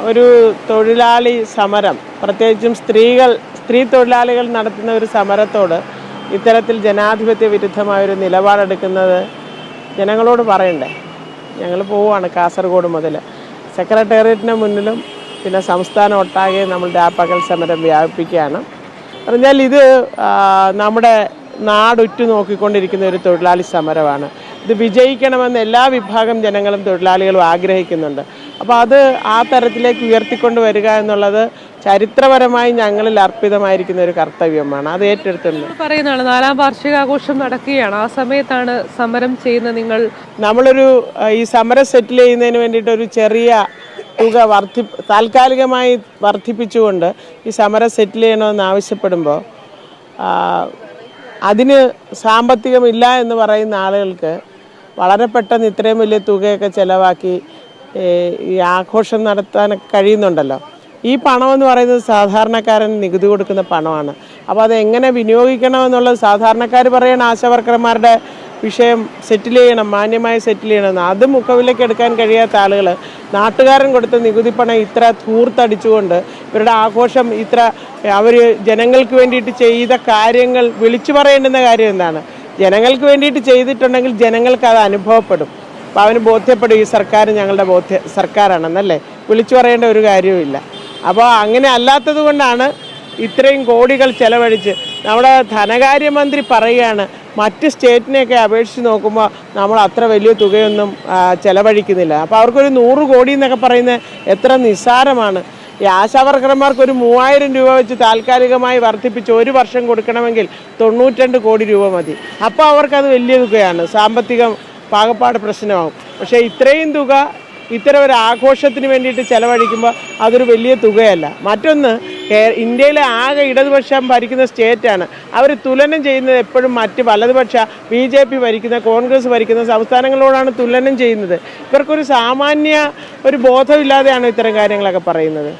ഒരു തൊഴിലാളി സമരം, പ്രത്യേകിച്ചും സ്ത്രീ തൊഴിലാളികൾ നടത്തുന്ന ഒരു സമരത്തോട് ഇത്തരത്തിൽ ജനാധിപത്യ വിരുദ്ധമായൊരു നിലപാടെടുക്കുന്നത് ജനങ്ങളോട് പറയണ്ടേ? ഞങ്ങൾ പോവുകയാണ് കാസർഗോഡ് മുതൽ സെക്രട്ടേറിയറ്റിന് മുന്നിലും പിന്നെ സംസ്ഥാനം ഒട്ടാകെ നമ്മൾ രാപ്പകൽ സമരം വ്യാപിപ്പിക്കുകയാണ്. പറഞ്ഞാൽ ഇത് നമ്മുടെ നാടുറ്റു നോക്കിക്കൊണ്ടിരിക്കുന്ന ഒരു തൊഴിലാളി സമരമാണ്. ഇത് വിജയിക്കണമെന്ന് എല്ലാ വിഭാഗം ജനങ്ങളും തൊഴിലാളികളും ആഗ്രഹിക്കുന്നുണ്ട്. അപ്പോൾ അത് ആ തരത്തിലേക്ക് ഉയർത്തിക്കൊണ്ട് വരിക എന്നുള്ളത് ചരിത്രപരമായി ഞങ്ങളിൽ അർപ്പിതമായിരിക്കുന്ന ഒരു കർത്തവ്യമാണ്. അത് ഏറ്റെടുത്തിട്ടുണ്ട്. പറയുന്നതാണ് 4ാം വാർഷികാഘോഷം നടക്കുകയാണ്, ആ സമയത്താണ് സമരം ചെയ്യുന്ന നിങ്ങൾ. നമ്മളൊരു ഈ സമരം സെറ്റിൽ ചെയ്യുന്നതിന് വേണ്ടിയിട്ട് ഒരു ചെറിയ തുക താൽക്കാലികമായി വർദ്ധിപ്പിച്ചുകൊണ്ട് ഈ സമരം സെറ്റിൽ ചെയ്യണമെന്ന് ആവശ്യപ്പെടുമ്പോൾ അതിന് സാമ്പത്തികമില്ല എന്ന് പറയുന്ന ആളുകൾക്ക് വളരെ പെട്ടെന്ന് ഇത്രയും വലിയ തുകയൊക്കെ ചിലവാക്കി ഈ ആഘോഷം നടത്താൻ കഴിയുന്നുണ്ടല്ലോ. ഈ പണമെന്ന് പറയുന്നത് സാധാരണക്കാരൻ നികുതി കൊടുക്കുന്ന പണമാണ്. അപ്പോൾ അത് എങ്ങനെ വിനിയോഗിക്കണമെന്നുള്ളത് സാധാരണക്കാർ പറയണം. ആശാവർക്കർമാരുടെ വിഷയം സെറ്റിൽ ചെയ്യണം, മാന്യമായി സെറ്റിൽ ചെയ്യണമെന്ന്. അത് മുഖവിലേക്ക് എടുക്കാൻ കഴിയാത്ത ആളുകൾ നാട്ടുകാരൻ കൊടുത്ത നികുതി പണം ഇത്ര ധൂർത്തടിച്ചുകൊണ്ട് ഇവരുടെ ആഘോഷം അവർ ജനങ്ങൾക്ക് വേണ്ടിയിട്ട് ചെയ്ത കാര്യങ്ങൾ വിളിച്ചു പറയേണ്ടുന്ന കാര്യം എന്താണ്? ജനങ്ങൾക്ക് വേണ്ടിയിട്ട് ചെയ്തിട്ടുണ്ടെങ്കിൽ ജനങ്ങൾക്ക് അത് അനുഭവപ്പെടും. അപ്പോൾ അവന് ബോധ്യപ്പെടും ഈ സർക്കാർ ഞങ്ങളുടെ സർക്കാരാണെന്നല്ലേ. വിളിച്ചു പറയേണ്ട ഒരു കാര്യവുമില്ല. അപ്പോൾ അങ്ങനെ അല്ലാത്തത് കൊണ്ടാണ് ഇത്രയും കോടികൾ ചെലവഴിച്ച് നമ്മുടെ ധനകാര്യമന്ത്രി പറയുകയാണ് മറ്റ് സ്റ്റേറ്റിനെയൊക്കെ അപേക്ഷിച്ച് നോക്കുമ്പോൾ നമ്മൾ അത്ര വലിയ തുകയൊന്നും ചെലവഴിക്കുന്നില്ല. അപ്പോൾ അവർക്കൊരു 100 കോടി എന്നൊക്കെ പറയുന്നത് എത്ര നിസ്സാരമാണ്. ഈ ആശാവർക്കർമാർക്ക് ഒരു 3000 രൂപ വെച്ച് താൽക്കാലികമായി വർദ്ധിപ്പിച്ച് 1 വർഷം കൊടുക്കണമെങ്കിൽ 92 കോടി രൂപ മതി. അപ്പോൾ അവർക്കത് വലിയ തുകയാണ്, സാമ്പത്തികം പാകപ്പാട് പ്രശ്നമാകും. പക്ഷേ ഇത്രയും തുക ഇത്തരം ഒരു ആഘോഷത്തിന് വേണ്ടിയിട്ട് ചെലവഴിക്കുമ്പോൾ അതൊരു വലിയ തുകയല്ല. മറ്റൊന്ന്, ഇന്ത്യയിലെ ആകെ ഇടതുപക്ഷം ഭരിക്കുന്ന സ്റ്റേറ്റാണ്. അവർ തുലനം ചെയ്യുന്നത് എപ്പോഴും മറ്റ് വലതുപക്ഷ BJP ഭരിക്കുന്ന, കോൺഗ്രസ് ഭരിക്കുന്ന സംസ്ഥാനങ്ങളോടാണ് തുലനം ചെയ്യുന്നത്. ഇവർക്കൊരു സാമാന്യ ഒരു ബോധമില്ലാതെയാണ് ഇത്തരം കാര്യങ്ങളൊക്കെ പറയുന്നത്.